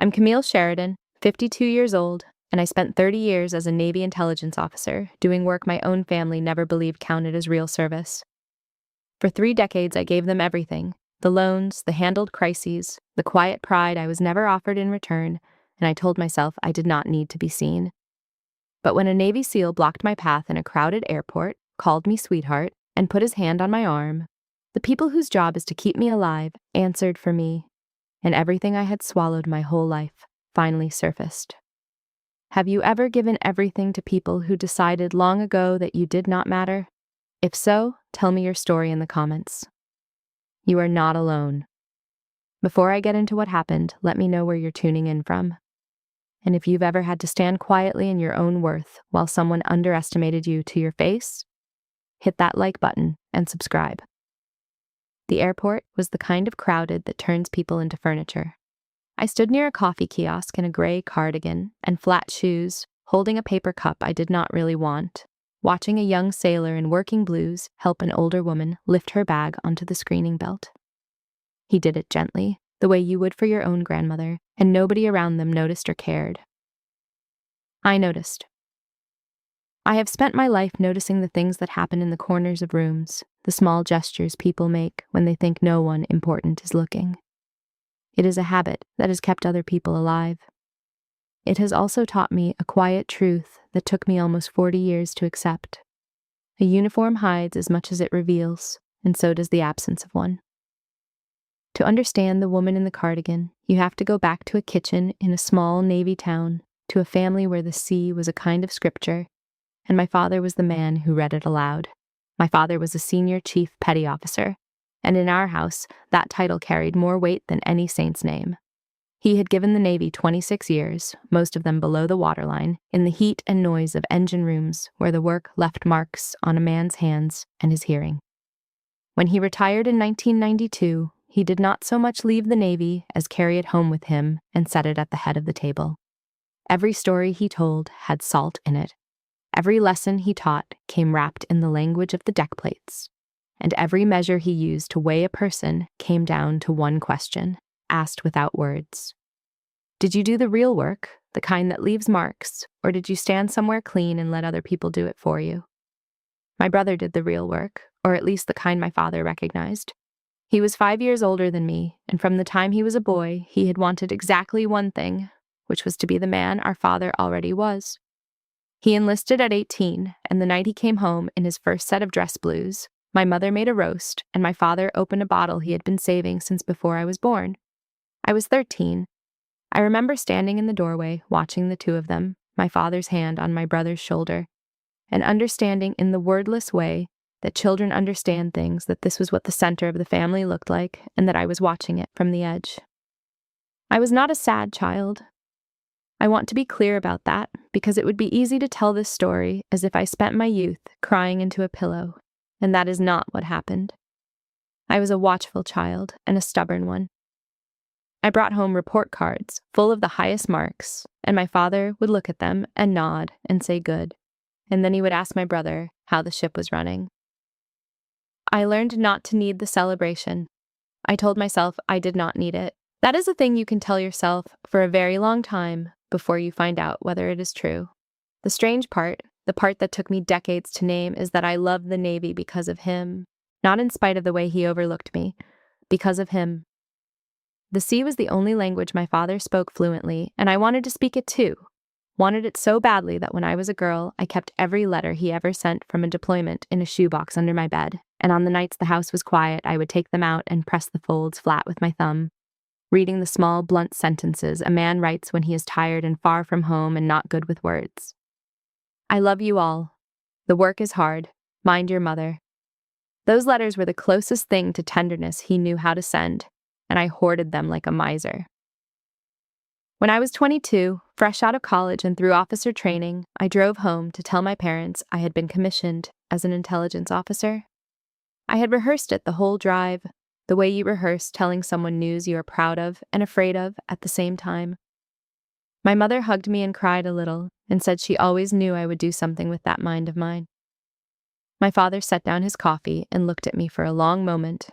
I'm Camille Sheridan, 52 years old, and I spent 30 years as a Navy intelligence officer, doing work my own family never believed counted as real service. For 3 decades, I gave them everything: the loans, the handled crises, the quiet pride I was never offered in return, and I told myself I did not need to be seen. But when a Navy SEAL blocked my path in a crowded airport, called me sweetheart, and put his hand on my arm, the people whose job is to keep me alive answered for me, and everything I had swallowed my whole life finally surfaced. Have you ever given everything to people who decided long ago that you did not matter? If so, tell me your story in the comments. You are not alone. Before I get into what happened, let me know where you're tuning in from. And if you've ever had to stand quietly in your own worth while someone underestimated you to your face, hit that like button and subscribe. The airport was the kind of crowded that turns people into furniture. I stood near a coffee kiosk in a gray cardigan and flat shoes, holding a paper cup I did not really want, watching a young sailor in working blues help an older woman lift her bag onto the screening belt. He did it gently, the way you would for your own grandmother, and nobody around them noticed or cared. I noticed. I have spent my life noticing the things that happen in the corners of rooms, the small gestures people make when they think no one important is looking. It is a habit that has kept other people alive. It has also taught me a quiet truth that took me almost 40 years to accept. A uniform hides as much as it reveals, and so does the absence of one. To understand the woman in the cardigan, you have to go back to a kitchen in a small Navy town, to a family where the sea was a kind of scripture, and my father was the man who read it aloud. My father was a senior chief petty officer, and in our house, that title carried more weight than any saint's name. He had given the Navy 26 years, most of them below the waterline, in the heat and noise of engine rooms where the work left marks on a man's hands and his hearing. When he retired in 1992, he did not so much leave the Navy as carry it home with him and set it at the head of the table. Every story he told had salt in it. Every lesson he taught came wrapped in the language of the deck plates. And every measure he used to weigh a person came down to one question, asked without words. Did you do the real work, the kind that leaves marks, or did you stand somewhere clean and let other people do it for you? My brother did the real work, or at least the kind my father recognized. He was 5 years older than me, and from the time he was a boy, he had wanted exactly one thing, which was to be the man our father already was. He enlisted at 18, and the night he came home in his first set of dress blues, my mother made a roast, and my father opened a bottle he had been saving since before I was born. I was 13. I remember standing in the doorway, watching the two of them, my father's hand on my brother's shoulder, and understanding in the wordless way that children understand things, that this was what the center of the family looked like, and that I was watching it from the edge. I was not a sad child. I want to be clear about that, because it would be easy to tell this story as if I spent my youth crying into a pillow, and that is not what happened. I was a watchful child, and a stubborn one. I brought home report cards full of the highest marks, and my father would look at them and nod and say good, and then he would ask my brother how the ship was running. I learned not to need the celebration. I told myself I did not need it. That is a thing you can tell yourself for a very long time before you find out whether it is true. The strange part, the part that took me decades to name, is that I loved the Navy because of him, not in spite of the way he overlooked me, because of him. The sea was the only language my father spoke fluently, and I wanted to speak it too. Wanted it so badly that when I was a girl, I kept every letter he ever sent from a deployment in a shoebox under my bed, and on the nights the house was quiet, I would take them out and press the folds flat with my thumb, reading the small, blunt sentences a man writes when he is tired and far from home and not good with words. I love you all. The work is hard. Mind your mother. Those letters were the closest thing to tenderness he knew how to send, and I hoarded them like a miser. When I was 22, fresh out of college and through officer training, I drove home to tell my parents I had been commissioned as an intelligence officer. I had rehearsed it the whole drive, the way you rehearse telling someone news you are proud of and afraid of at the same time. My mother hugged me and cried a little, and said she always knew I would do something with that mind of mine. My father set down his coffee and looked at me for a long moment.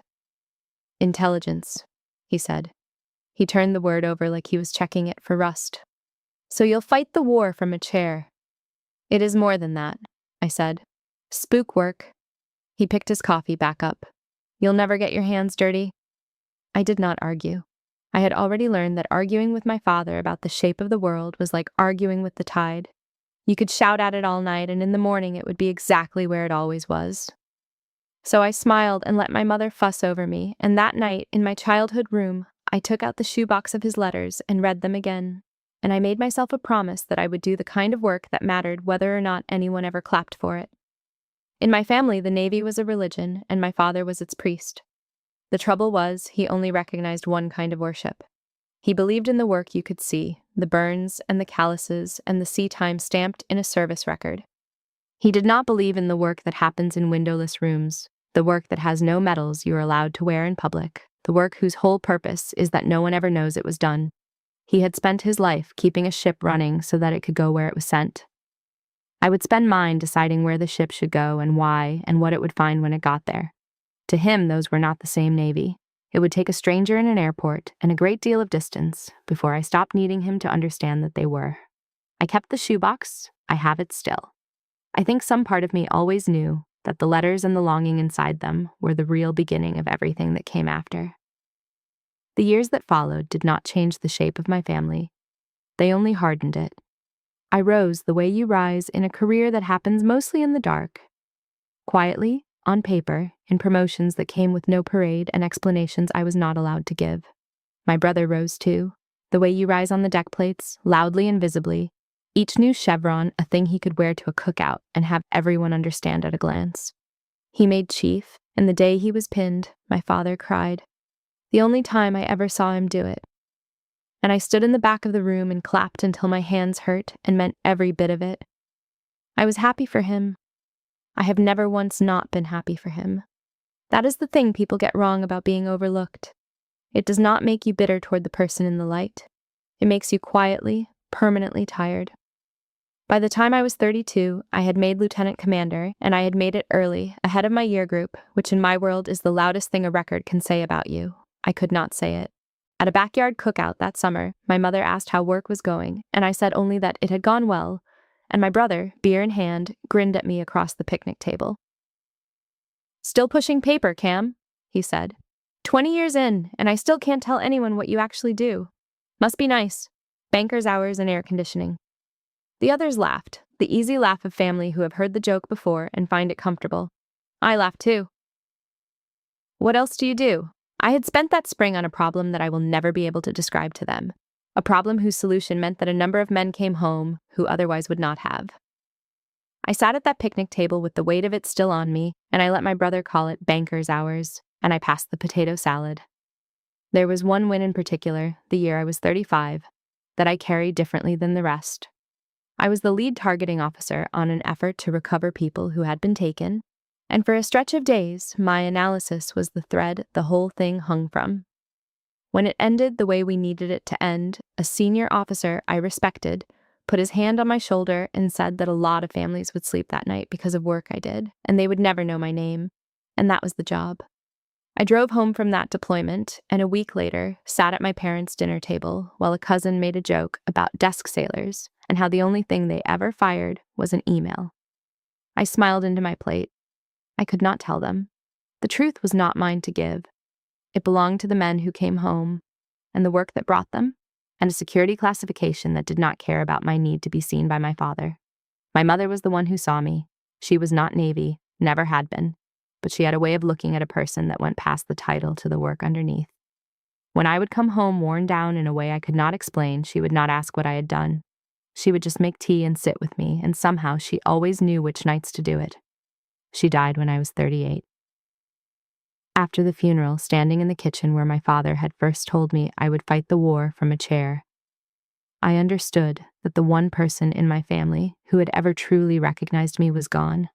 Intelligence, he said. He turned the word over like he was checking it for rust. So you'll fight the war from a chair. It is more than that, I said. Spook work. He picked his coffee back up. You'll never get your hands dirty. I did not argue. I had already learned that arguing with my father about the shape of the world was like arguing with the tide. You could shout at it all night, and in the morning it would be exactly where it always was. So I smiled and let my mother fuss over me, and that night, in my childhood room, I took out the shoebox of his letters and read them again. And I made myself a promise that I would do the kind of work that mattered whether or not anyone ever clapped for it. In my family, the Navy was a religion, and my father was its priest. The trouble was, he only recognized one kind of worship. He believed in the work you could see, the burns and the calluses and the sea time stamped in a service record. He did not believe in the work that happens in windowless rooms, the work that has no medals you are allowed to wear in public, the work whose whole purpose is that no one ever knows it was done. He had spent his life keeping a ship running so that it could go where it was sent. I would spend mine deciding where the ship should go and why and what it would find when it got there. To him, those were not the same Navy. It would take a stranger in an airport and a great deal of distance before I stopped needing him to understand that they were. I kept the shoebox. I have it still. I think some part of me always knew that the letters and the longing inside them were the real beginning of everything that came after. The years that followed did not change the shape of my family. They only hardened it. I rose the way you rise in a career that happens mostly in the dark. Quietly, on paper, in promotions that came with no parade and explanations I was not allowed to give. My brother rose too, the way you rise on the deck plates, loudly and visibly, each new chevron a thing he could wear to a cookout and have everyone understand at a glance. He made chief, and the day he was pinned, my father cried. The only time I ever saw him do it. And I stood in the back of the room and clapped until my hands hurt and meant every bit of it. I was happy for him. I have never once not been happy for him. That is the thing people get wrong about being overlooked. It does not make you bitter toward the person in the light. It makes you quietly, permanently tired. By the time I was 32, I had made lieutenant commander, and I had made it early, ahead of my year group, which in my world is the loudest thing a record can say about you. I could not say it. At a backyard cookout that summer, my mother asked how work was going, and I said only that it had gone well, and my brother, beer in hand, grinned at me across the picnic table. Still pushing paper, Cam, he said. 20 years in, and I still can't tell anyone what you actually do. Must be nice. Banker's hours and air conditioning. The others laughed, the easy laugh of family who have heard the joke before and find it comfortable. I laughed too. What else do you do? I had spent that spring on a problem that I will never be able to describe to them. A problem whose solution meant that a number of men came home who otherwise would not have. I sat at that picnic table with the weight of it still on me, and I let my brother call it banker's hours, and I passed the potato salad. There was one win in particular, the year I was 35, that I carried differently than the rest. I was the lead targeting officer on an effort to recover people who had been taken, and for a stretch of days, my analysis was the thread the whole thing hung from. When it ended the way we needed it to end, a senior officer I respected put his hand on my shoulder and said that a lot of families would sleep that night because of work I did, and they would never know my name, and that was the job. I drove home from that deployment, and a week later, sat at my parents' dinner table while a cousin made a joke about desk sailors and how the only thing they ever fired was an email. I smiled into my plate. I could not tell them. The truth was not mine to give. It belonged to the men who came home, and the work that brought them, and a security classification that did not care about my need to be seen by my father. My mother was the one who saw me. She was not Navy, never had been, but she had a way of looking at a person that went past the title to the work underneath. When I would come home worn down in a way I could not explain, she would not ask what I had done. She would just make tea and sit with me, and somehow she always knew which nights to do it. She died when I was 38. After the funeral, standing in the kitchen where my father had first told me I would fight the war from a chair, I understood that the one person in my family who had ever truly recognized me was gone,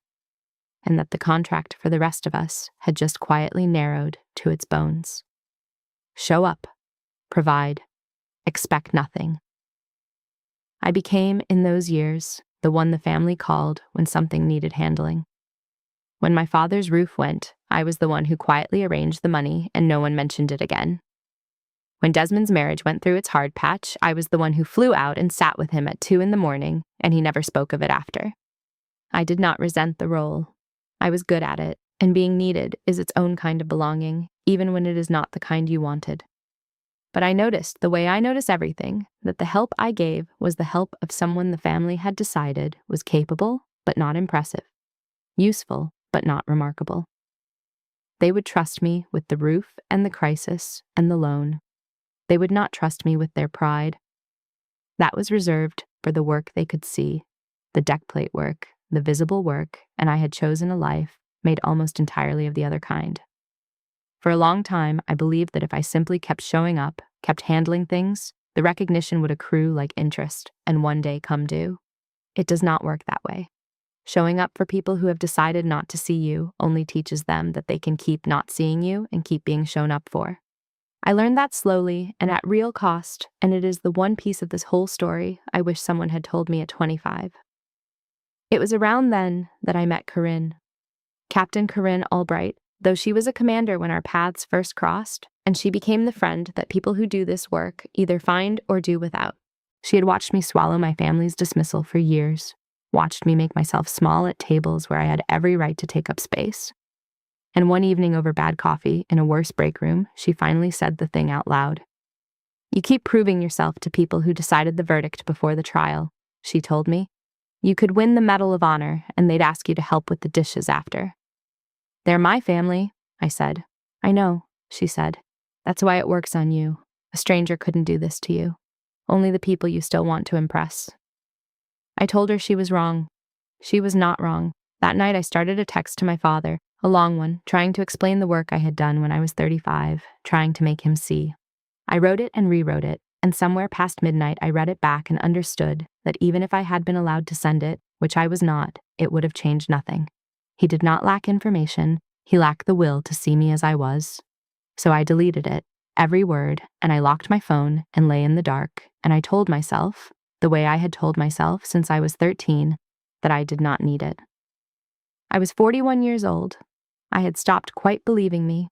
and that the contract for the rest of us had just quietly narrowed to its bones. Show up, provide, expect nothing. I became, in those years, the one the family called when something needed handling. When my father's roof went, I was the one who quietly arranged the money and no one mentioned it again. When Desmond's marriage went through its hard patch, I was the one who flew out and sat with him at 2 a.m, and he never spoke of it after. I did not resent the role. I was good at it, and being needed is its own kind of belonging, even when it is not the kind you wanted. But I noticed, the way I notice everything, that the help I gave was the help of someone the family had decided was capable, but not impressive, useful, but not remarkable. They would trust me with the roof and the crisis and the loan. They would not trust me with their pride. That was reserved for the work they could see, the deck plate work, the visible work, and I had chosen a life made almost entirely of the other kind. For a long time, I believed that if I simply kept showing up, kept handling things, the recognition would accrue like interest and one day come due. It does not work that way. Showing up for people who have decided not to see you only teaches them that they can keep not seeing you and keep being shown up for. I learned that slowly and at real cost, and it is the one piece of this whole story I wish someone had told me at 25. It was around then that I met Corinne. Captain Corinne Albright, though she was a commander when our paths first crossed, and she became the friend that people who do this work either find or do without. She had watched me swallow my family's dismissal for years, watched me make myself small at tables where I had every right to take up space. And one evening over bad coffee in a worse break room, she finally said the thing out loud. "You keep proving yourself to people who decided the verdict before the trial," she told me. "You could win the Medal of Honor, and they'd ask you to help with the dishes after." "They're my family," I said. "I know," she said. "That's why it works on you. A stranger couldn't do this to you. Only the people you still want to impress." I told her she was wrong. She was not wrong. That night I started a text to my father, a long one, trying to explain the work I had done when I was 35, trying to make him see. I wrote it and rewrote it, and somewhere past midnight I read it back and understood that even if I had been allowed to send it, which I was not, it would have changed nothing. He did not lack information, he lacked the will to see me as I was. So I deleted it, every word, and I locked my phone and lay in the dark, and I told myself, the way I had told myself since I was 13, that I did not need it. I was 41 years old. I had stopped quite believing me.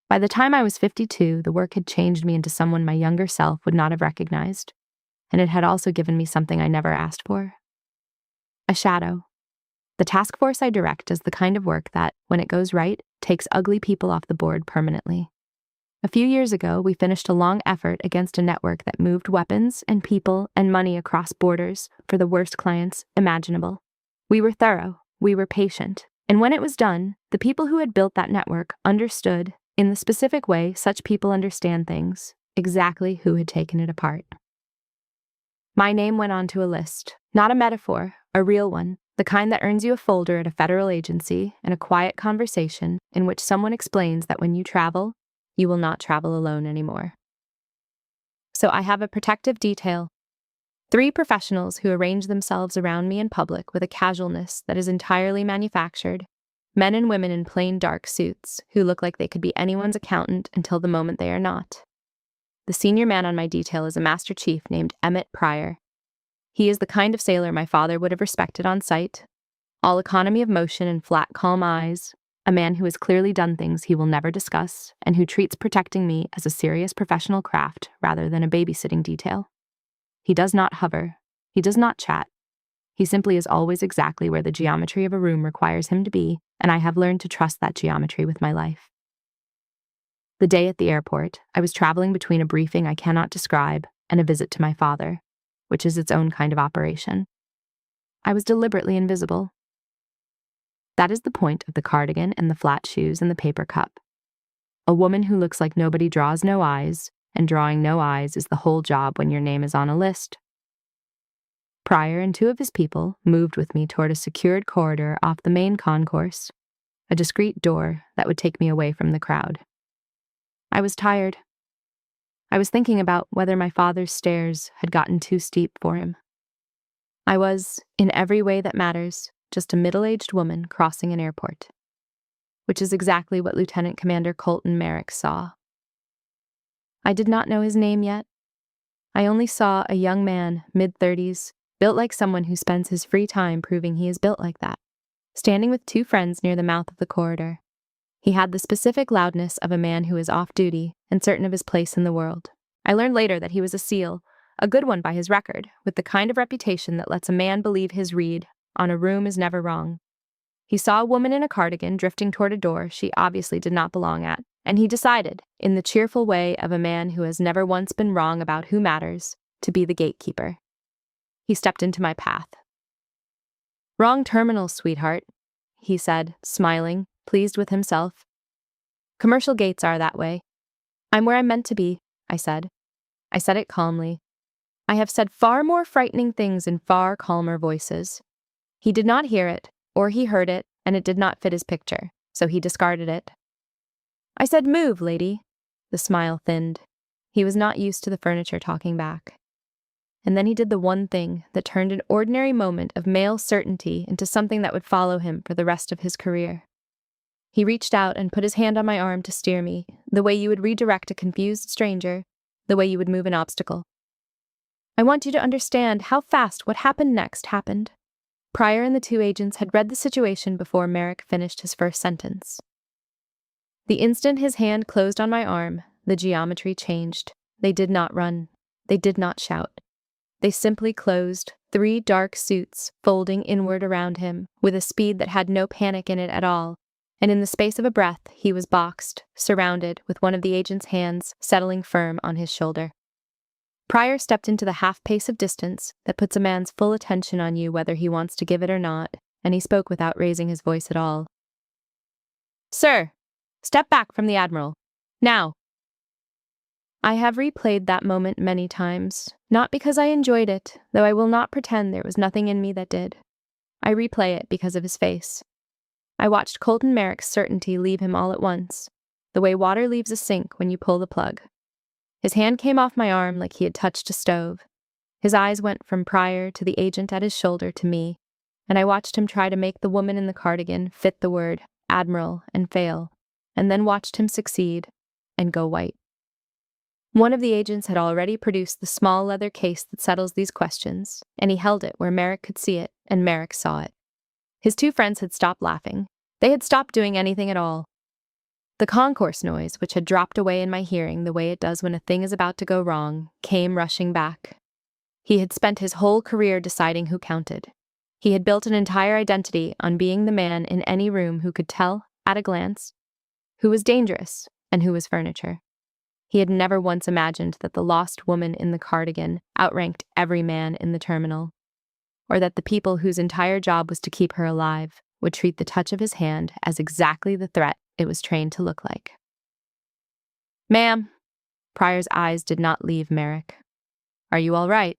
By the time I was 52, the work had changed me into someone my younger self would not have recognized, and it had also given me something I never asked for. A shadow. The task force I direct is the kind of work that, when it goes right, takes ugly people off the board permanently. A few years ago, we finished a long effort against a network that moved weapons and people and money across borders for the worst clients imaginable. We were thorough, we were patient, and when it was done, the people who had built that network understood, in the specific way such people understand things, exactly who had taken it apart. My name went onto a list, not a metaphor, a real one, the kind that earns you a folder at a federal agency and a quiet conversation in which someone explains that when you travel, you will not travel alone anymore. So I have a protective detail. 3 professionals who arrange themselves around me in public with a casualness that is entirely manufactured, men and women in plain dark suits who look like they could be anyone's accountant until the moment they are not. The senior man on my detail is a Master Chief named Emmett Pryor. He is the kind of sailor my father would have respected on sight, all economy of motion and flat, calm eyes, a man who has clearly done things he will never discuss, and who treats protecting me as a serious professional craft rather than a babysitting detail. He does not hover. He does not chat. He simply is always exactly where the geometry of a room requires him to be, and I have learned to trust that geometry with my life. The day at the airport, I was traveling between a briefing I cannot describe and a visit to my father, which is its own kind of operation. I was deliberately invisible. That is the point of the cardigan and the flat shoes and the paper cup. A woman who looks like nobody draws no eyes, and drawing no eyes is the whole job when your name is on a list. Pryor and 2 of his people moved with me toward a secured corridor off the main concourse, a discreet door that would take me away from the crowd. I was tired. I was thinking about whether my father's stairs had gotten too steep for him. I was, in every way that matters, just a middle-aged woman crossing an airport, which is exactly what Lieutenant Commander Colton Merrick saw. I did not know his name yet. I only saw a young man, mid-30s, built like someone who spends his free time proving he is built like that, standing with 2 friends near the mouth of the corridor. He had the specific loudness of a man who is off duty and certain of his place in the world. I learned later that he was a SEAL, a good one by his record, with the kind of reputation that lets a man believe his read on a room is never wrong. He saw a woman in a cardigan drifting toward a door she obviously did not belong at, and he decided, in the cheerful way of a man who has never once been wrong about who matters, to be the gatekeeper. He stepped into my path. "Wrong terminal, sweetheart," he said, smiling, pleased with himself. "Commercial gates are that way." "I'm where I'm meant to be," I said. I said it calmly. I have said far more frightening things in far calmer voices. He did not hear it, or he heard it, and it did not fit his picture, so he discarded it. "I said move, lady." The smile thinned. He was not used to the furniture talking back. And then he did the one thing that turned an ordinary moment of male certainty into something that would follow him for the rest of his career. He reached out and put his hand on my arm to steer me, the way you would redirect a confused stranger, the way you would move an obstacle. "I want you to understand how fast what happened next happened." Pryor and the two agents had read the situation before Merrick finished his first sentence. The instant his hand closed on my arm, the geometry changed. They did not run. They did not shout. They simply closed, 3 dark suits folding inward around him, with a speed that had no panic in it at all, and in the space of a breath he was boxed, surrounded, with one of the agent's hands settling firm on his shoulder. Pryor stepped into the half-pace of distance that puts a man's full attention on you whether he wants to give it or not, and he spoke without raising his voice at all. "Sir, step back from the Admiral. Now." I have replayed that moment many times, not because I enjoyed it, though I will not pretend there was nothing in me that did. I replay it because of his face. I watched Colton Merrick's certainty leave him all at once, the way water leaves a sink when you pull the plug. His hand came off my arm like he had touched a stove. His eyes went from Pryor to the agent at his shoulder to me, and I watched him try to make the woman in the cardigan fit the word Admiral and fail, and then watched him succeed and go white. One of the agents had already produced the small leather case that settles these questions, and he held it where Merrick could see it, and Merrick saw it. His two friends had stopped laughing. They had stopped doing anything at all. The concourse noise, which had dropped away in my hearing the way it does when a thing is about to go wrong, came rushing back. He had spent his whole career deciding who counted. He had built an entire identity on being the man in any room who could tell, at a glance, who was dangerous and who was furniture. He had never once imagined that the lost woman in the cardigan outranked every man in the terminal, or that the people whose entire job was to keep her alive would treat the touch of his hand as exactly the threat it was trained to look like. "Ma'am." Pryor's eyes did not leave Merrick. "Are you all right?"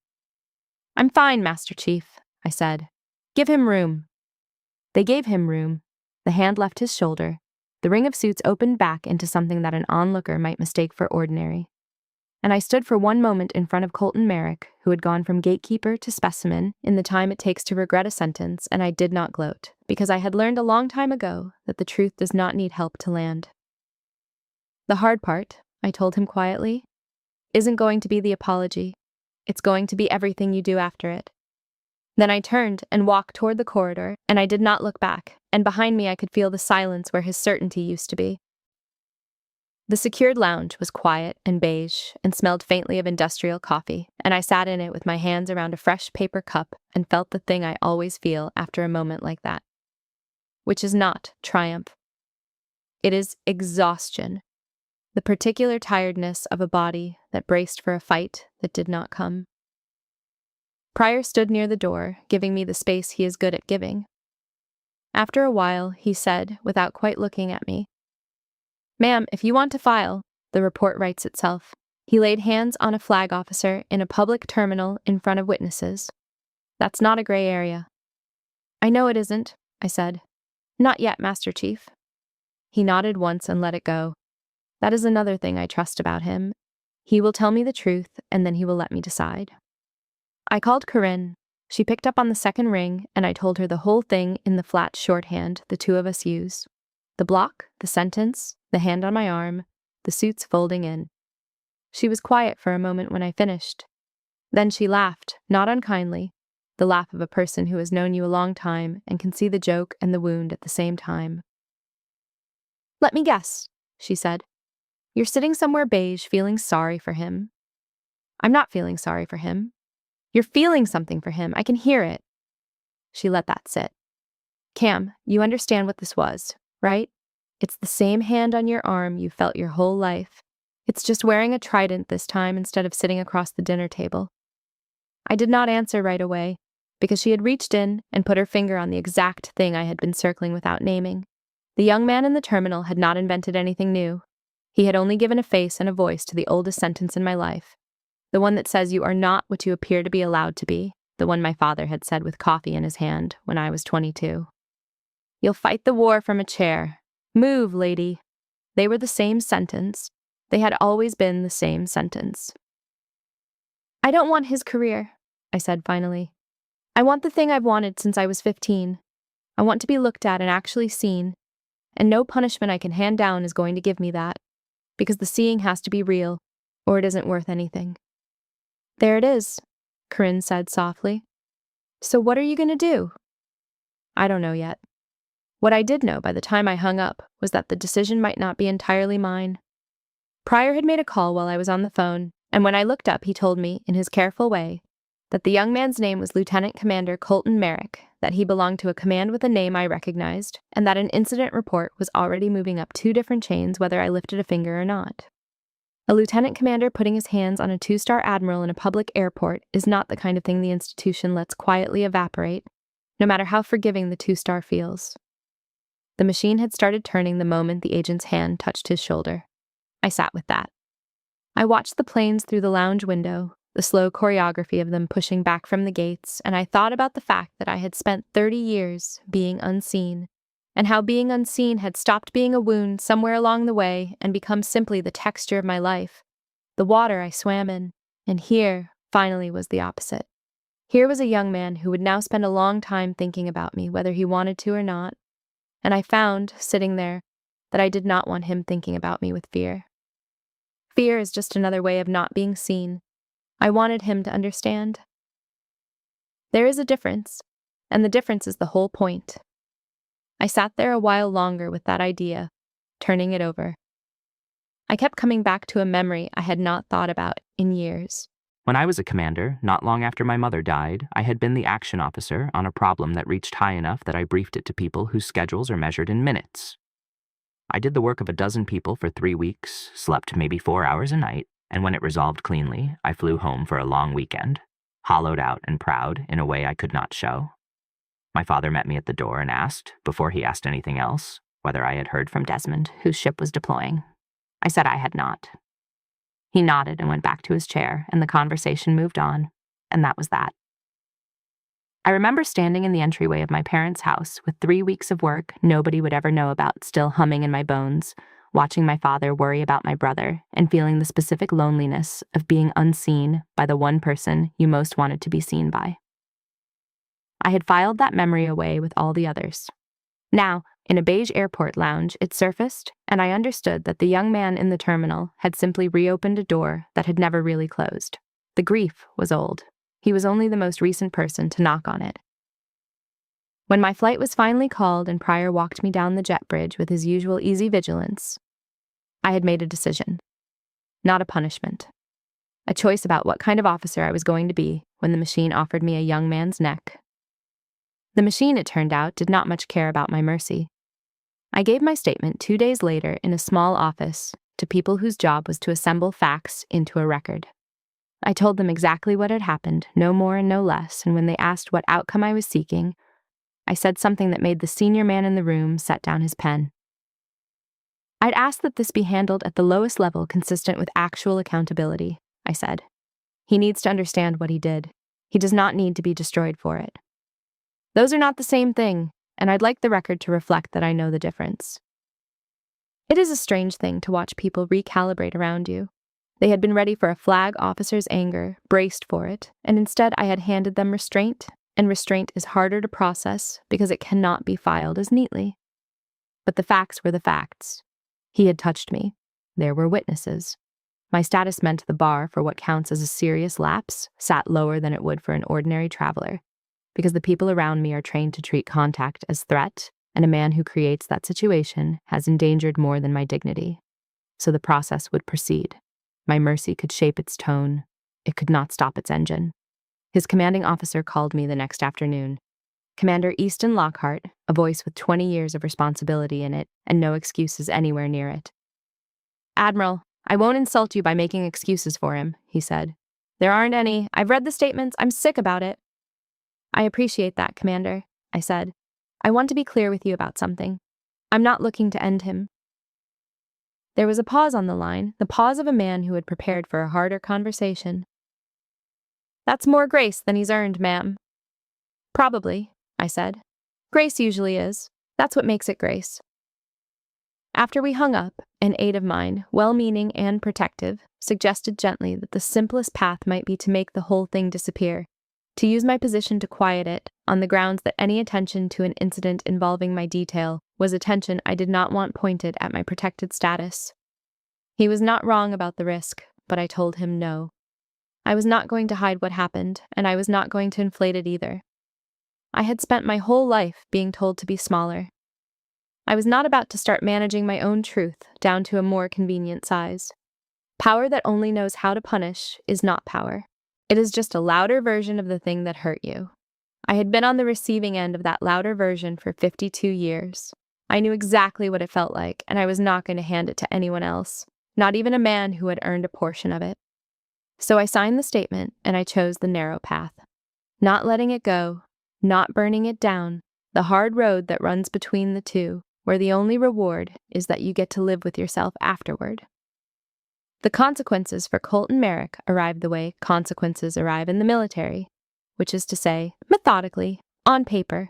"I'm fine, Master Chief," I said. "Give him room." They gave him room. The hand left his shoulder. The ring of suits opened back into something that an onlooker might mistake for ordinary. And I stood for one moment in front of Colton Merrick, who had gone from gatekeeper to specimen in the time it takes to regret a sentence, and I did not gloat, because I had learned a long time ago that the truth does not need help to land. "The hard part," I told him quietly, "isn't going to be the apology. It's going to be everything you do after it." Then I turned and walked toward the corridor, and I did not look back, and behind me I could feel the silence where his certainty used to be. The secured lounge was quiet and beige and smelled faintly of industrial coffee, and I sat in it with my hands around a fresh paper cup and felt the thing I always feel after a moment like that, which is not triumph. It is exhaustion, the particular tiredness of a body that braced for a fight that did not come. Pryor stood near the door, giving me the space he is good at giving. After a while, he said, without quite looking at me, "Ma'am, if you want to file, the report writes itself." He laid hands on a flag officer in a public terminal in front of witnesses. "That's not a gray area." "I know it isn't," I said. "Not yet, Master Chief." He nodded once and let it go. That is another thing I trust about him. He will tell me the truth, and then he will let me decide. I called Corinne. She picked up on the second ring, and I told her the whole thing in the flat shorthand the two of us use. The block, the sentence, the hand on my arm, the suits folding in. She was quiet for a moment when I finished. Then she laughed, not unkindly, the laugh of a person who has known you a long time and can see the joke and the wound at the same time. Let me guess, she said. You're sitting somewhere beige feeling sorry for him. I'm not feeling sorry for him. You're feeling something for him. I can hear it. She let that sit. Cam, you understand what this was, right? It's the same hand on your arm you felt your whole life. It's just wearing a trident this time instead of sitting across the dinner table. I did not answer right away, because she had reached in and put her finger on the exact thing I had been circling without naming. The young man in the terminal had not invented anything new. He had only given a face and a voice to the oldest sentence in my life, the one that says you are not what you appear to be allowed to be, the one my father had said with coffee in his hand when I was 22. You'll fight the war from a chair. Move, lady. They were the same sentence. They had always been the same sentence. I don't want his career, I said finally. I want the thing I've wanted since I was 15. I want to be looked at and actually seen, and no punishment I can hand down is going to give me that, because the seeing has to be real, or it isn't worth anything. There it is, Corinne said softly. So what are you going to do? I don't know yet. What I did know by the time I hung up was that the decision might not be entirely mine. Pryor had made a call while I was on the phone, and when I looked up, he told me, in his careful way, that the young man's name was Lieutenant Commander Colton Merrick, that he belonged to a command with a name I recognized, and that an incident report was already moving up 2 different chains whether I lifted a finger or not. A lieutenant commander putting his hands on a 2-star admiral in a public airport is not the kind of thing the institution lets quietly evaporate, no matter how forgiving the 2-star feels. The machine had started turning the moment the agent's hand touched his shoulder. I sat with that. I watched the planes through the lounge window, the slow choreography of them pushing back from the gates, and I thought about the fact that I had spent 30 years being unseen, and how being unseen had stopped being a wound somewhere along the way and become simply the texture of my life, the water I swam in. And here, finally, was the opposite. Here was a young man who would now spend a long time thinking about me, whether he wanted to or not, and I found, sitting there, that I did not want him thinking about me with fear. Fear is just another way of not being seen. I wanted him to understand. There is a difference, and the difference is the whole point. I sat there a while longer with that idea, turning it over. I kept coming back to a memory I had not thought about in years. When I was a commander, not long after my mother died, I had been the action officer on a problem that reached high enough that I briefed it to people whose schedules are measured in minutes. I did the work of a dozen people for 3 weeks, slept maybe 4 hours a night, and when it resolved cleanly, I flew home for a long weekend, hollowed out and proud in a way I could not show. My father met me at the door and asked, before he asked anything else, whether I had heard from Desmond, whose ship was deploying. I said I had not. He nodded and went back to his chair, and the conversation moved on, and that was that. I remember standing in the entryway of my parents' house with 3 weeks of work nobody would ever know about still humming in my bones, watching my father worry about my brother, and feeling the specific loneliness of being unseen by the one person you most wanted to be seen by. I had filed that memory away with all the others. Now, in a beige airport lounge, it surfaced, and I understood that the young man in the terminal had simply reopened a door that had never really closed. The grief was old. He was only the most recent person to knock on it. When my flight was finally called and Pryor walked me down the jet bridge with his usual easy vigilance, I had made a decision. Not a punishment. A choice about what kind of officer I was going to be when the machine offered me a young man's neck. The machine, it turned out, did not much care about my mercy. I gave my statement 2 days later in a small office to people whose job was to assemble facts into a record. I told them exactly what had happened, no more and no less, and when they asked what outcome I was seeking, I said something that made the senior man in the room set down his pen. I'd ask that this be handled at the lowest level consistent with actual accountability, I said. He needs to understand what he did. He does not need to be destroyed for it. Those are not the same thing, and I'd like the record to reflect that I know the difference. It is a strange thing to watch people recalibrate around you. They had been ready for a flag officer's anger, braced for it, and instead I had handed them restraint, and restraint is harder to process because it cannot be filed as neatly. But the facts were the facts. He had touched me. There were witnesses. My status meant the bar for what counts as a serious lapse sat lower than it would for an ordinary traveler, because the people around me are trained to treat contact as threat and a man who creates that situation has endangered more than my dignity. So the process would proceed. My mercy could shape its tone. It could not stop its engine. His commanding officer called me the next afternoon. Commander Easton Lockhart, a voice with 20 years of responsibility in it and no excuses anywhere near it. "Admiral, I won't insult you by making excuses for him," he said. "There aren't any. I've read the statements. I'm sick about it." "I appreciate that, Commander," I said. "I want to be clear with you about something. I'm not looking to end him." There was a pause on the line, the pause of a man who had prepared for a harder conversation. "That's more grace than he's earned, ma'am." "Probably," I said. "Grace usually is. That's what makes it grace." After we hung up, an aide of mine, well-meaning and protective, suggested gently that the simplest path might be to make the whole thing disappear, to use my position to quiet it, on the grounds that any attention to an incident involving my detail was attention I did not want pointed at my protected status. He was not wrong about the risk, but I told him no. I was not going to hide what happened, and I was not going to inflate it either. I had spent my whole life being told to be smaller. I was not about to start managing my own truth down to a more convenient size. Power that only knows how to punish is not power. It is just a louder version of the thing that hurt you. I had been on the receiving end of that louder version for 52 years. I knew exactly what it felt like, and I was not going to hand it to anyone else, not even a man who had earned a portion of it. So I signed the statement, and I chose the narrow path. Not letting it go, not burning it down, the hard road that runs between the two, where the only reward is that you get to live with yourself afterward. The consequences for Colton Merrick arrived the way consequences arrive in the military, which is to say, methodically, on paper,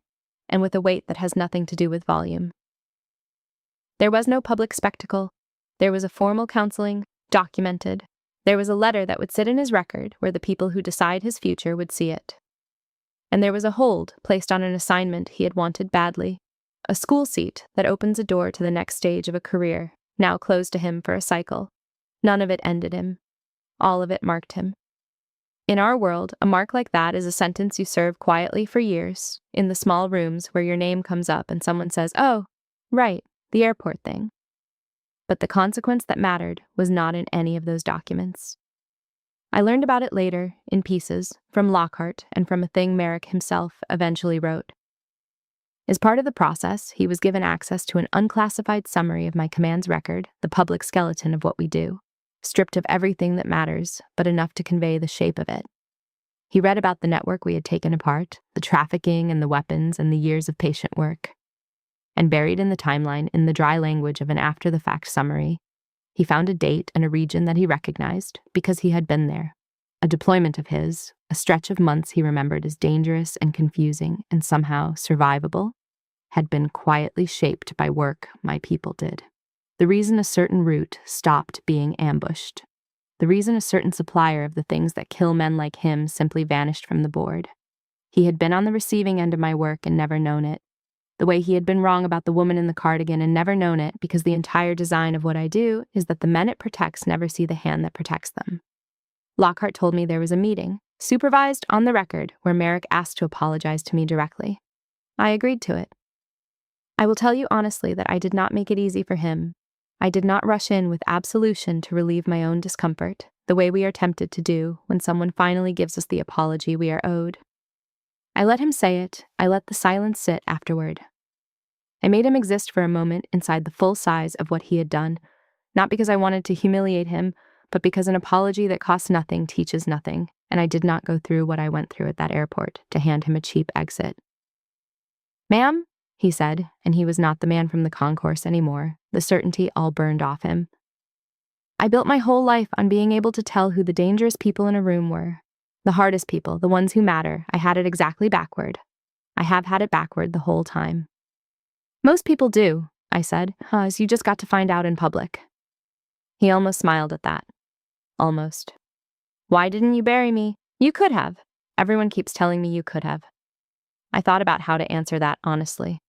and with a weight that has nothing to do with volume. There was no public spectacle. There was a formal counseling, documented. There was a letter that would sit in his record where the people who decide his future would see it. And there was a hold placed on an assignment he had wanted badly, a school seat that opens a door to the next stage of a career, now closed to him for a cycle. None of it ended him. All of it marked him. In our world, a mark like that is a sentence you serve quietly for years, in the small rooms where your name comes up and someone says, "Oh, right, the airport thing." But the consequence that mattered was not in any of those documents. I learned about it later, in pieces, from Lockhart and from a thing Merrick himself eventually wrote. As part of the process, he was given access to an unclassified summary of my command's record, the public skeleton of what we do, stripped of everything that matters, but enough to convey the shape of it. He read about the network we had taken apart, the trafficking and the weapons and the years of patient work. And buried in the timeline, in the dry language of an after-the-fact summary, he found a date and a region that he recognized because he had been there. A deployment of his, a stretch of months he remembered as dangerous and confusing and somehow survivable, had been quietly shaped by work my people did. The reason a certain route stopped being ambushed. The reason a certain supplier of the things that kill men like him simply vanished from the board. He had been on the receiving end of my work and never known it. The way he had been wrong about the woman in the cardigan and never known it because the entire design of what I do is that the men it protects never see the hand that protects them. Lockhart told me there was a meeting, supervised on the record, where Merrick asked to apologize to me directly. I agreed to it. I will tell you honestly that I did not make it easy for him. I did not rush in with absolution to relieve my own discomfort, the way we are tempted to do when someone finally gives us the apology we are owed. I let him say it, I let the silence sit afterward. I made him exist for a moment inside the full size of what he had done, not because I wanted to humiliate him, but because an apology that costs nothing teaches nothing, and I did not go through what I went through at that airport to hand him a cheap exit. "Ma'am," he said, and he was not the man from the concourse anymore, the certainty all burned off him. "I built my whole life on being able to tell who the dangerous people in a room were. The hardest people, the ones who matter. I had it exactly backward. I have had it backward the whole time." "Most people do," I said, as you just got to find out in public. He almost smiled at that. Almost. "Why didn't you bury me? You could have. Everyone keeps telling me you could have." I thought about how to answer that honestly.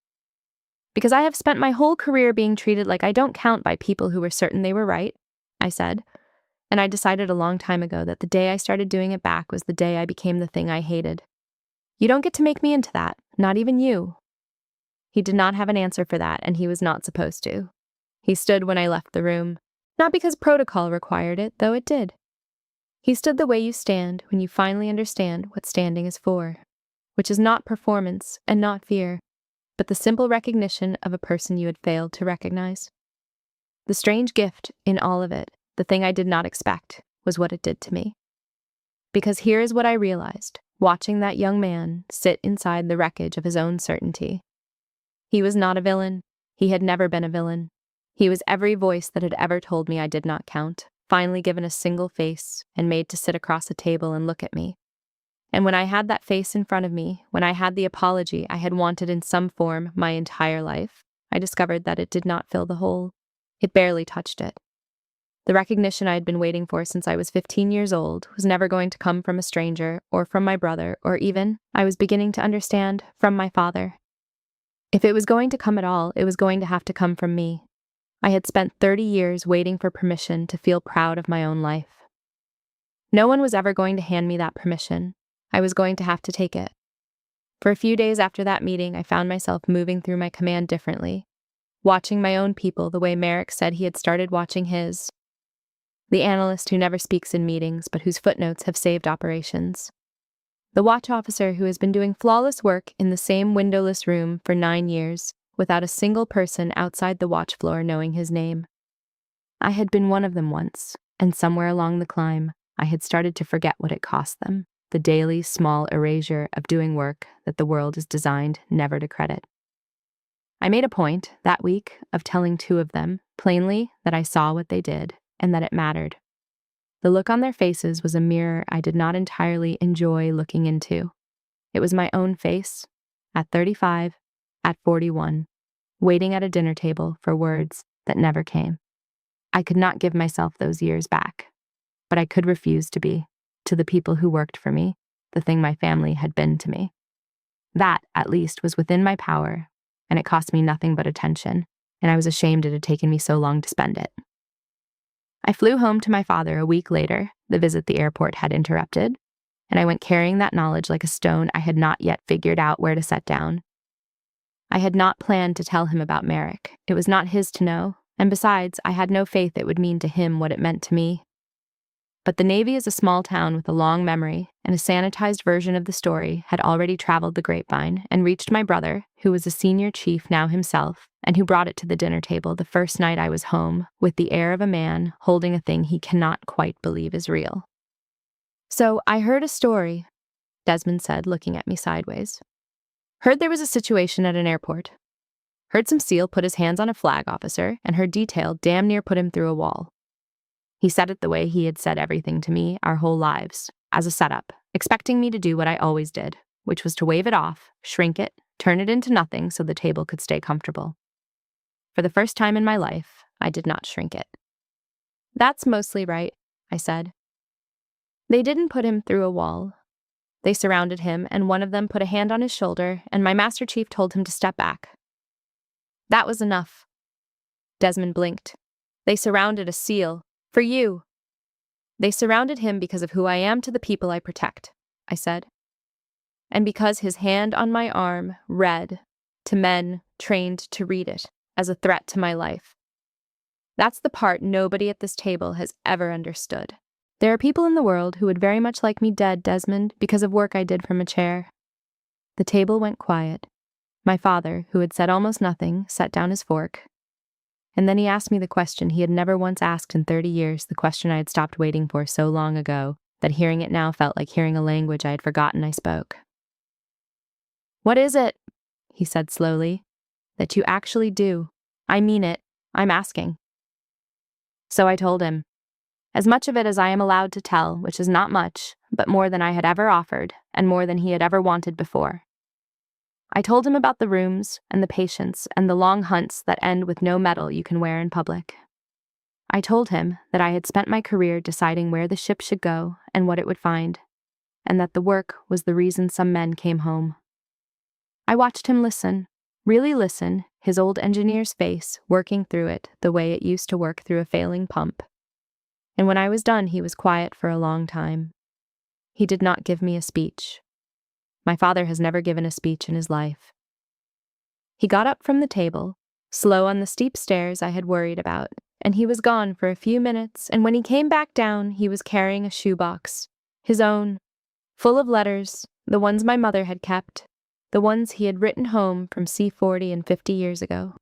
"Because I have spent my whole career being treated like I don't count by people who were certain they were right," I said. And I decided a long time ago that the day I started doing it back was the day I became the thing I hated. You don't get to make me into that, not even you. He did not have an answer for that, and he was not supposed to. He stood when I left the room, not because protocol required it, though it did. He stood the way you stand when you finally understand what standing is for, which is not performance and not fear, but the simple recognition of a person you had failed to recognize. The strange gift in all of it, the thing I did not expect, was what it did to me. Because here is what I realized, watching that young man sit inside the wreckage of his own certainty. He was not a villain. He had never been a villain. He was every voice that had ever told me I did not count, finally given a single face and made to sit across a table and look at me. And when I had that face in front of me, when I had the apology I had wanted in some form my entire life, I discovered that it did not fill the hole. It barely touched it. The recognition I had been waiting for since I was 15 years old was never going to come from a stranger or from my brother or even, I was beginning to understand, from my father. If it was going to come at all, it was going to have to come from me. I had spent 30 years waiting for permission to feel proud of my own life. No one was ever going to hand me that permission. I was going to have to take it. For a few days after that meeting, I found myself moving through my command differently, watching my own people the way Merrick said he had started watching his. The analyst who never speaks in meetings but whose footnotes have saved operations. The watch officer who has been doing flawless work in the same windowless room for 9 years, without a single person outside the watch floor knowing his name. I had been one of them once, and somewhere along the climb, I had started to forget what it cost them, the daily small erasure of doing work that the world is designed never to credit. I made a point, that week, of telling 2 of them, plainly, that I saw what they did, and that it mattered. The look on their faces was a mirror I did not entirely enjoy looking into. It was my own face, at 35, at 41, waiting at a dinner table for words that never came. I could not give myself those years back, but I could refuse to be, to the people who worked for me, the thing my family had been to me. That, at least, was within my power, and it cost me nothing but attention, and I was ashamed it had taken me so long to spend it. I flew home to my father a week later, the visit the airport had interrupted, and I went carrying that knowledge like a stone I had not yet figured out where to set down. I had not planned to tell him about Merrick. It was not his to know, and besides, I had no faith it would mean to him what it meant to me. But the Navy is a small town with a long memory, and a sanitized version of the story had already traveled the grapevine and reached my brother, who was a senior chief now himself, and who brought it to the dinner table the first night I was home, with the air of a man holding a thing he cannot quite believe is real. "So, I heard a story," Desmond said, looking at me sideways. "Heard there was a situation at an airport. Heard some SEAL put his hands on a flag officer, and heard detail damn near put him through a wall. He said it the way he had said everything to me our whole lives, as a setup, expecting me to do what I always did, which was to wave it off, shrink it, turn it into nothing so the table could stay comfortable. For the first time in my life, I did not shrink it. "That's mostly right," I said. "They didn't put him through a wall. They surrounded him, and one of them put a hand on his shoulder, and my Master Chief told him to step back. That was enough." Desmond blinked. "They surrounded a SEAL. For you." "They surrounded him because of who I am to the people I protect," I said. "And because his hand on my arm read, to men trained to read it, as a threat to my life. That's the part nobody at this table has ever understood. There are people in the world who would very much like me dead, Desmond, because of work I did from a chair." The table went quiet. My father, who had said almost nothing, set down his fork. And then he asked me the question he had never once asked in 30 years, the question I had stopped waiting for so long ago, that hearing it now felt like hearing a language I had forgotten I spoke. "What is it?" he said slowly. "That you actually do? I mean it. I'm asking." So I told him. As much of it as I am allowed to tell, which is not much, but more than I had ever offered, and more than he had ever wanted before. I told him about the rooms, and the patients, and the long hunts that end with no medal you can wear in public. I told him that I had spent my career deciding where the ship should go and what it would find, and that the work was the reason some men came home. I watched him listen, really listen, his old engineer's face working through it the way it used to work through a failing pump. And when I was done, he was quiet for a long time. He did not give me a speech. My father has never given a speech in his life. He got up from the table, slow on the steep stairs I had worried about, and he was gone for a few minutes, and when he came back down, he was carrying a shoebox, his own, full of letters, the ones my mother had kept, the ones he had written home from C40 and 50 years ago.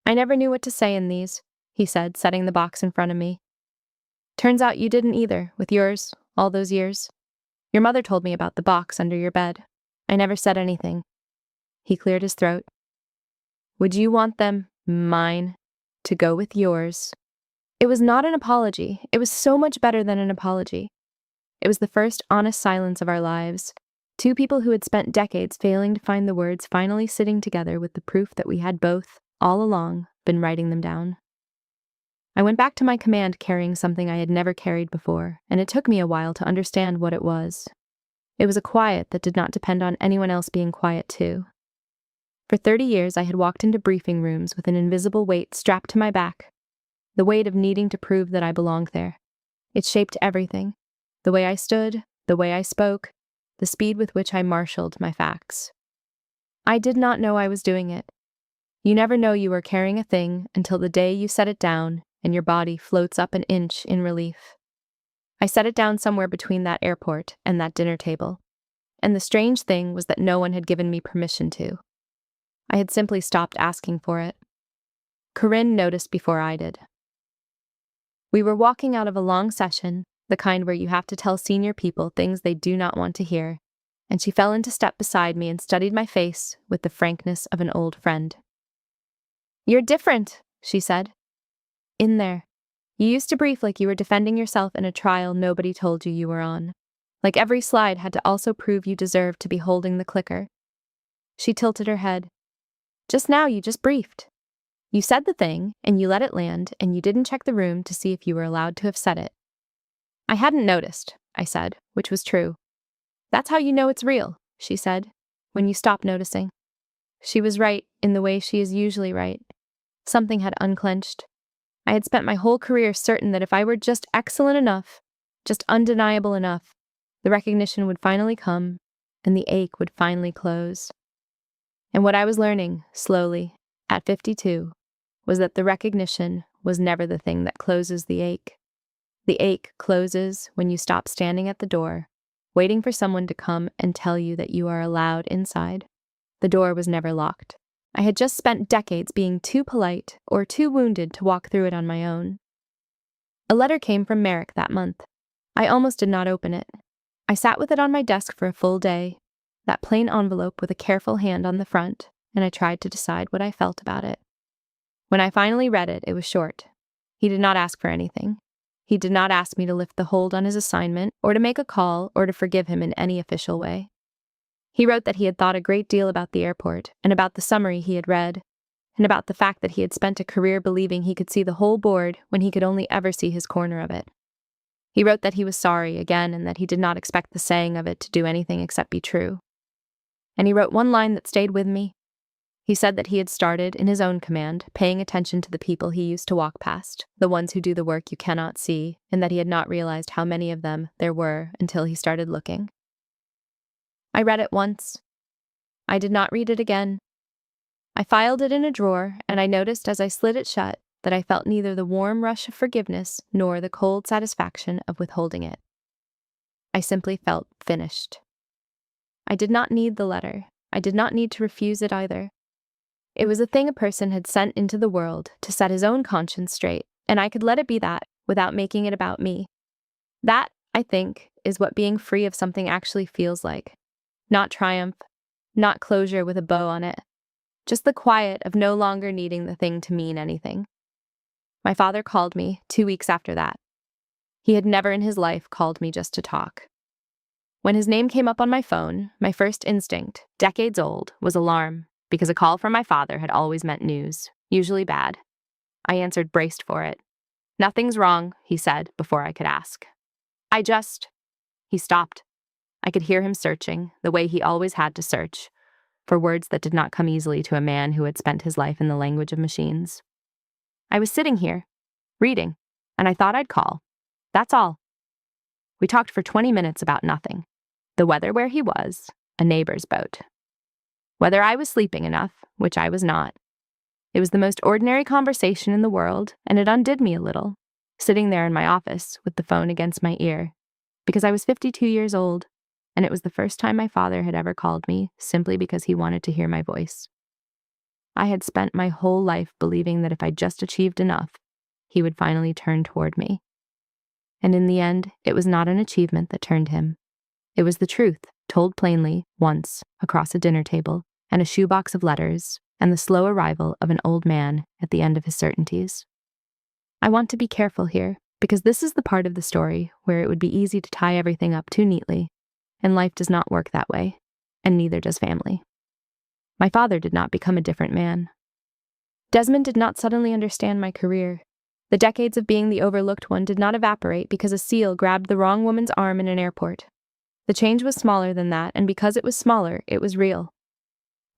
"I never knew what to say in these," he said, setting the box in front of me. "Turns out you didn't either, with yours, all those years. Your mother told me about the box under your bed. I never said anything." He cleared his throat. "Would you want them, mine, to go with yours?" It was not an apology. It was so much better than an apology. It was the first honest silence of our lives. Two people who had spent decades failing to find the words finally sitting together with the proof that we had both, all along, been writing them down. I went back to my command carrying something I had never carried before, and it took me a while to understand what it was. It was a quiet that did not depend on anyone else being quiet too. For 30 years, I had walked into briefing rooms with an invisible weight strapped to my back, the weight of needing to prove that I belonged there. It shaped everything, the way I stood, the way I spoke, the speed with which I marshaled my facts. I did not know I was doing it. You never know you are carrying a thing until the day you set it down and your body floats up an inch in relief. I set it down somewhere between that airport and that dinner table, and the strange thing was that no one had given me permission to. I had simply stopped asking for it. Corinne noticed before I did. We were walking out of a long session, the kind where you have to tell senior people things they do not want to hear, and she fell into step beside me and studied my face with the frankness of an old friend. "You're different," she said. "In there. You used to brief like you were defending yourself in a trial nobody told you you were on. Like every slide had to also prove you deserved to be holding the clicker." She tilted her head. "Just now you just briefed. You said the thing, and you let it land, and you didn't check the room to see if you were allowed to have said it." "I hadn't noticed," I said, which was true. "That's how you know it's real," she said, "when you stop noticing." She was right in the way she is usually right. Something had unclenched. I had spent my whole career certain that if I were just excellent enough, just undeniable enough, the recognition would finally come, and the ache would finally close. And what I was learning, slowly, at 52, was that the recognition was never the thing that closes the ache. The ache closes when you stop standing at the door, waiting for someone to come and tell you that you are allowed inside. The door was never locked. I had just spent decades being too polite or too wounded to walk through it on my own. A letter came from Merrick that month. I almost did not open it. I sat with it on my desk for a full day, that plain envelope with a careful hand on the front, and I tried to decide what I felt about it. When I finally read it, it was short. He did not ask for anything. He did not ask me to lift the hold on his assignment, or to make a call, or to forgive him in any official way. He wrote that he had thought a great deal about the airport, and about the summary he had read, and about the fact that he had spent a career believing he could see the whole board when he could only ever see his corner of it. He wrote that he was sorry again, and that he did not expect the saying of it to do anything except be true. And he wrote one line that stayed with me. He said that he had started, in his own command, paying attention to the people he used to walk past, the ones who do the work you cannot see, and that he had not realized how many of them there were until he started looking. I read it once. I did not read it again. I filed it in a drawer, and I noticed as I slid it shut that I felt neither the warm rush of forgiveness nor the cold satisfaction of withholding it. I simply felt finished. I did not need the letter. I did not need to refuse it either. It was a thing a person had sent into the world to set his own conscience straight, and I could let it be that without making it about me. That, I think, is what being free of something actually feels like. Not triumph, not closure with a bow on it, just the quiet of no longer needing the thing to mean anything. My father called me 2 weeks after that. He had never in his life called me just to talk. When his name came up on my phone, my first instinct, decades old, was alarm, because a call from my father had always meant news, usually bad. I answered braced for it. "Nothing's wrong," he said, before I could ask. He stopped. I could hear him searching, the way he always had to search, for words that did not come easily to a man who had spent his life in the language of machines. "I was sitting here, reading, and I thought I'd call. That's all." We talked for 20 minutes about nothing. The weather where he was, a neighbor's boat. whether I was sleeping enough, which I was not. It was the most ordinary conversation in the world, and it undid me a little, sitting there in my office with the phone against my ear, because I was 52 years old, and it was the first time my father had ever called me simply because he wanted to hear my voice. I had spent my whole life believing that if I just achieved enough, he would finally turn toward me. And in the end, it was not an achievement that turned him. It was the truth, told plainly, once, across a dinner table, and a shoebox of letters, and the slow arrival of an old man at the end of his certainties. I want to be careful here, because this is the part of the story where it would be easy to tie everything up too neatly, and life does not work that way, and neither does family. My father did not become a different man. Desmond did not suddenly understand my career. The decades of being the overlooked one did not evaporate because a SEAL grabbed the wrong woman's arm in an airport. The change was smaller than that, and because it was smaller, it was real.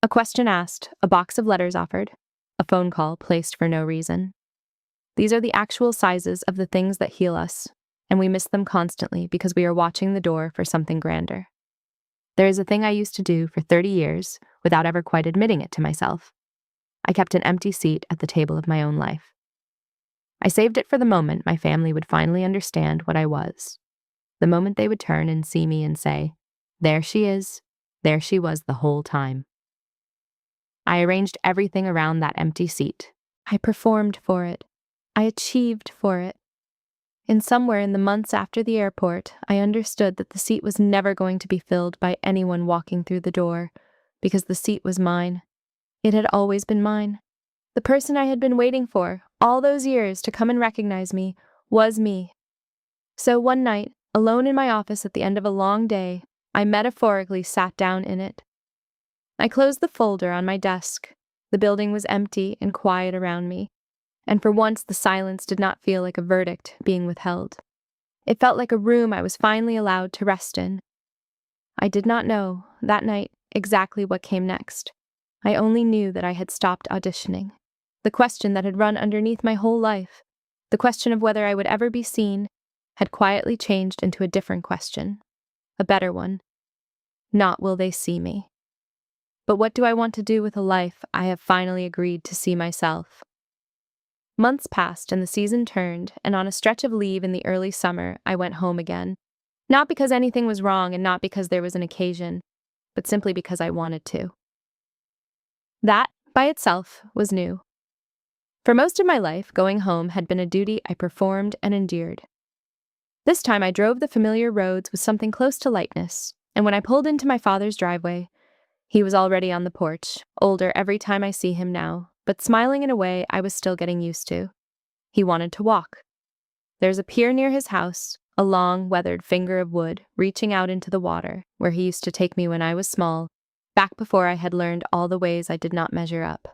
A question asked, a box of letters offered, a phone call placed for no reason. These are the actual sizes of the things that heal us, and we miss them constantly because we are watching the door for something grander. There is a thing I used to do for 30 years without ever quite admitting it to myself. I kept an empty seat at the table of my own life. I saved it for the moment my family would finally understand what I was. The moment they would turn and see me and say, "There she is, there she was the whole time." I arranged everything around that empty seat. I performed for it. I achieved for it. And somewhere in the months after the airport, I understood that the seat was never going to be filled by anyone walking through the door, because the seat was mine. It had always been mine. The person I had been waiting for, all those years, to come and recognize me, was me. So one night, alone in my office at the end of a long day, I metaphorically sat down in it. I closed the folder on my desk. The building was empty and quiet around me, and for once the silence did not feel like a verdict being withheld. It felt like a room I was finally allowed to rest in. I did not know, that night, exactly what came next. I only knew that I had stopped auditioning. The question that had run underneath my whole life, the question of whether I would ever be seen, had quietly changed into a different question, a better one. Not will they see me. But what do I want to do with a life I have finally agreed to see myself? Months passed and the season turned, and on a stretch of leave in the early summer, I went home again. Not because anything was wrong and not because there was an occasion, but simply because I wanted to. That, by itself, was new. For most of my life, going home had been a duty I performed and endured. This time I drove the familiar roads with something close to lightness, and when I pulled into my father's driveway, he was already on the porch, older every time I see him now, but smiling in a way I was still getting used to. He wanted to walk. There's a pier near his house, a long, weathered finger of wood reaching out into the water, where he used to take me when I was small, back before I had learned all the ways I did not measure up.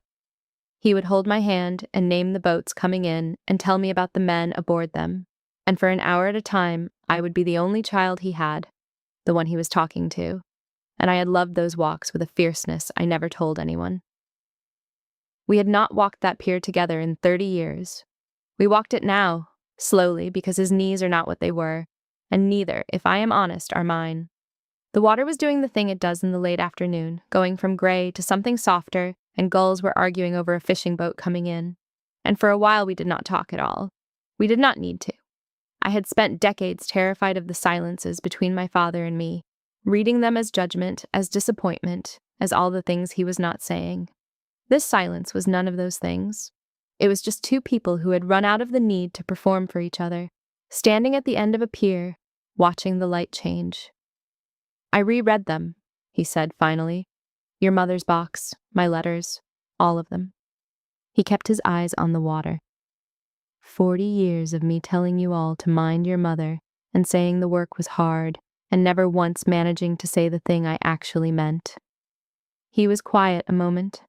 He would hold my hand and name the boats coming in and tell me about the men aboard them, and for an hour at a time, I would be the only child he had, the one he was talking to, and I had loved those walks with a fierceness I never told anyone. We had not walked that pier together in 30 years. We walked it now, slowly, because his knees are not what they were, and neither, if I am honest, are mine. The water was doing the thing it does in the late afternoon, going from gray to something softer, and gulls were arguing over a fishing boat coming in. And for a while we did not talk at all. We did not need to. I had spent decades terrified of the silences between my father and me, reading them as judgment, as disappointment, as all the things he was not saying. This silence was none of those things. It was just two people who had run out of the need to perform for each other, standing at the end of a pier, watching the light change. "I reread them," he said finally. "Your mother's box, my letters, all of them." He kept his eyes on the water. 40 years of me telling you all to mind your mother and saying the work was hard and never once managing to say the thing I actually meant. He was quiet a moment.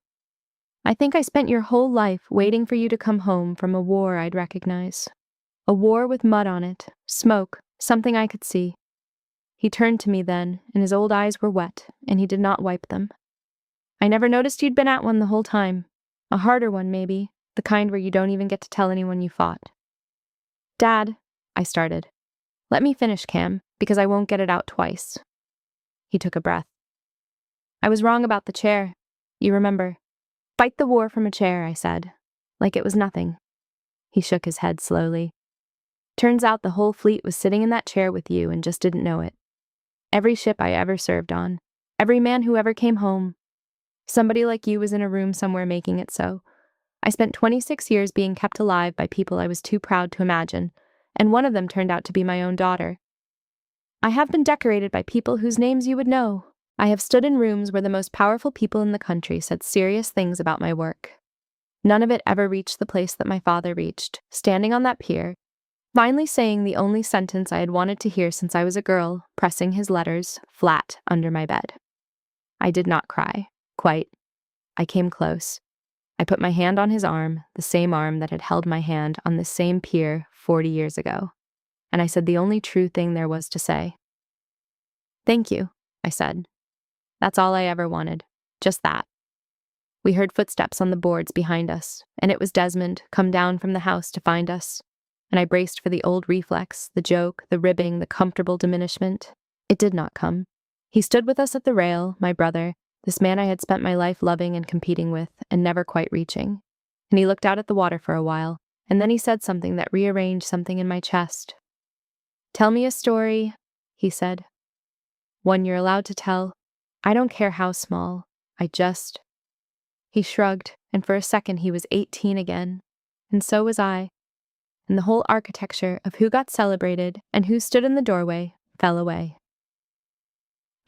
"I think I spent your whole life waiting for you to come home from a war I'd recognize. A war with mud on it, smoke, something I could see." He turned to me then, and his old eyes were wet, and he did not wipe them. "I never noticed you'd been at one the whole time. A harder one, maybe, the kind where you don't even get to tell anyone you fought." "Dad," I started. "Let me finish, Cam, because I won't get it out twice." He took a breath. "I was wrong about the chair. You remember. Fight the war from a chair, I said. Like it was nothing. He shook his head slowly. Turns out the whole fleet was sitting in that chair with you and just didn't know it. Every ship I ever served on. Every man who ever came home. Somebody like you was in a room somewhere making it so. I spent 26 years being kept alive by people I was too proud to imagine, and one of them turned out to be my own daughter. I have been decorated by people whose names you would know. I have stood in rooms where the most powerful people in the country said serious things about my work. None of it ever reached the place that my father reached, standing on that pier, finally saying the only sentence I had wanted to hear since I was a girl, pressing his letters flat under my bed. I did not cry. Quite. I came close. I put my hand on his arm, the same arm that had held my hand on this same pier 40 years ago, and I said the only true thing there was to say. Thank you, I said. That's all I ever wanted. Just that. We heard footsteps on the boards behind us, and it was Desmond, come down from the house to find us. And I braced for the old reflex, the joke, the ribbing, the comfortable diminishment. It did not come. He stood with us at the rail, my brother, this man I had spent my life loving and competing with, and never quite reaching. And he looked out at the water for a while, and then he said something that rearranged something in my chest. Tell me a story, he said. One you're allowed to tell. I don't care how small. He shrugged, and for a second he was 18 again. And so was I. And the whole architecture of who got celebrated and who stood in the doorway fell away.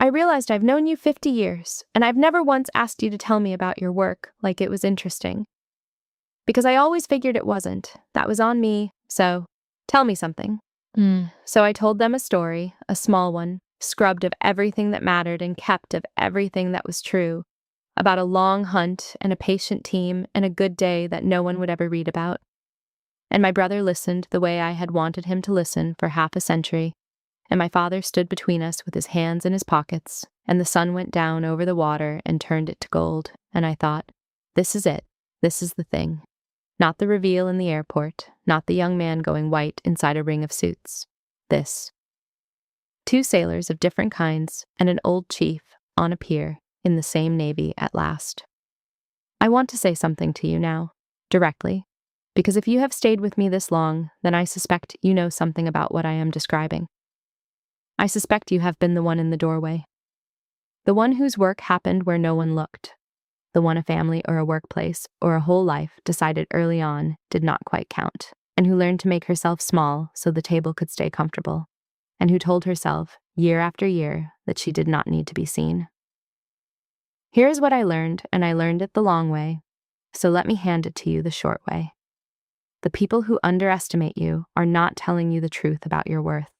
I realized I've known you 50 years, and I've never once asked you to tell me about your work like it was interesting. Because I always figured it wasn't. That was on me, so tell me something. So I told them a story, a small one, scrubbed of everything that mattered and kept of everything that was true, about a long hunt and a patient team and a good day that no one would ever read about. And my brother listened the way I had wanted him to listen for half a century, and my father stood between us with his hands in his pockets, and the sun went down over the water and turned it to gold, and I thought, this is it, this is the thing. Not the reveal in the airport, not the young man going white inside a ring of suits. This. 2 sailors of different kinds and an old chief on a pier in the same navy at last. I want to say something to you now, directly, because if you have stayed with me this long, then I suspect you know something about what I am describing. I suspect you have been the one in the doorway. The one whose work happened where no one looked. The one a family or a workplace or a whole life decided early on did not quite count, and who learned to make herself small so the table could stay comfortable, and who told herself, year after year, that she did not need to be seen. Here is what I learned, and I learned it the long way, so let me hand it to you the short way. The people who underestimate you are not telling you the truth about your worth.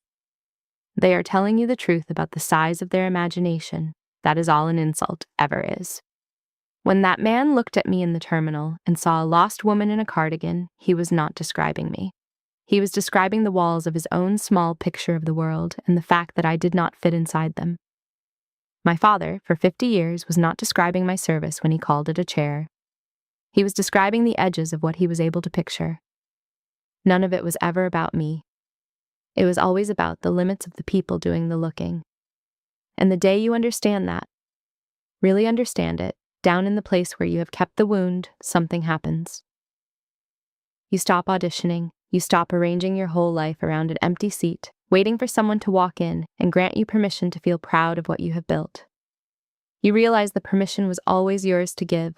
They are telling you the truth about the size of their imagination. That is all an insult ever is. When that man looked at me in the terminal and saw a lost woman in a cardigan, he was not describing me. He was describing the walls of his own small picture of the world and the fact that I did not fit inside them. My father, for 50 years, was not describing my service when he called it a chair. He was describing the edges of what he was able to picture. None of it was ever about me. It was always about the limits of the people doing the looking. And the day you understand that, really understand it, down in the place where you have kept the wound, something happens. You stop auditioning, you stop arranging your whole life around an empty seat, waiting for someone to walk in and grant you permission to feel proud of what you have built. You realize the permission was always yours to give,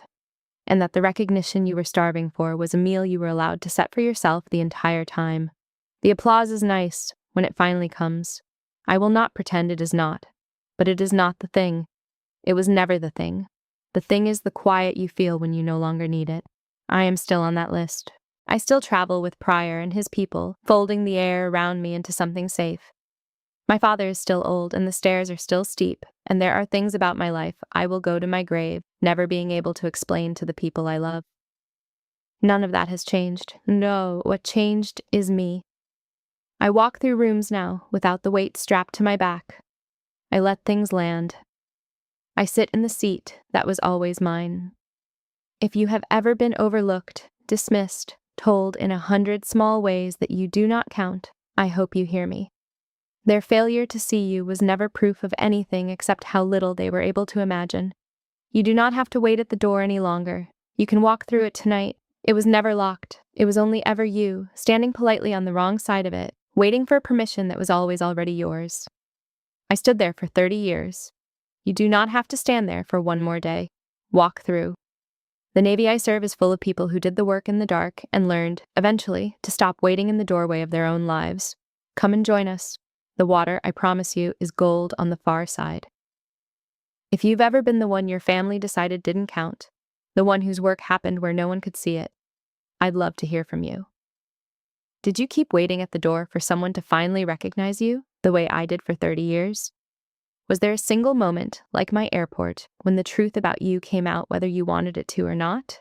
and that the recognition you were starving for was a meal you were allowed to set for yourself the entire time. The applause is nice when it finally comes. I will not pretend it is not, but it is not the thing. It was never the thing. The thing is the quiet you feel when you no longer need it. I am still on that list. I still travel with Pryor and his people, folding the air around me into something safe. My father is still old, and the stairs are still steep, and there are things about my life I will go to my grave, never being able to explain to the people I love. None of that has changed. No, what changed is me. I walk through rooms now, without the weight strapped to my back. I let things land. I sit in the seat that was always mine. If you have ever been overlooked, dismissed, told in 100 small ways that you do not count, I hope you hear me. Their failure to see you was never proof of anything except how little they were able to imagine. You do not have to wait at the door any longer. You can walk through it tonight. It was never locked. It was only ever you, standing politely on the wrong side of it, waiting for permission that was always already yours. I stood there for 30 years. You do not have to stand there for one more day. Walk through. The Navy I serve is full of people who did the work in the dark and learned, eventually, to stop waiting in the doorway of their own lives. Come and join us. The water, I promise you, is gold on the far side. If you've ever been the one your family decided didn't count, the one whose work happened where no one could see it, I'd love to hear from you. Did you keep waiting at the door for someone to finally recognize you, the way I did for 30 years? Was there a single moment, like my airport, when the truth about you came out whether you wanted it to or not?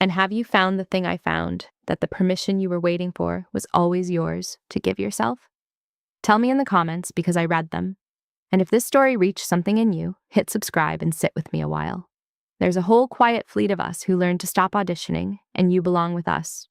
And have you found the thing I found, that the permission you were waiting for was always yours to give yourself? Tell me in the comments because I read them. And if this story reached something in you, hit subscribe and sit with me a while. There's a whole quiet fleet of us who learned to stop auditioning, and you belong with us.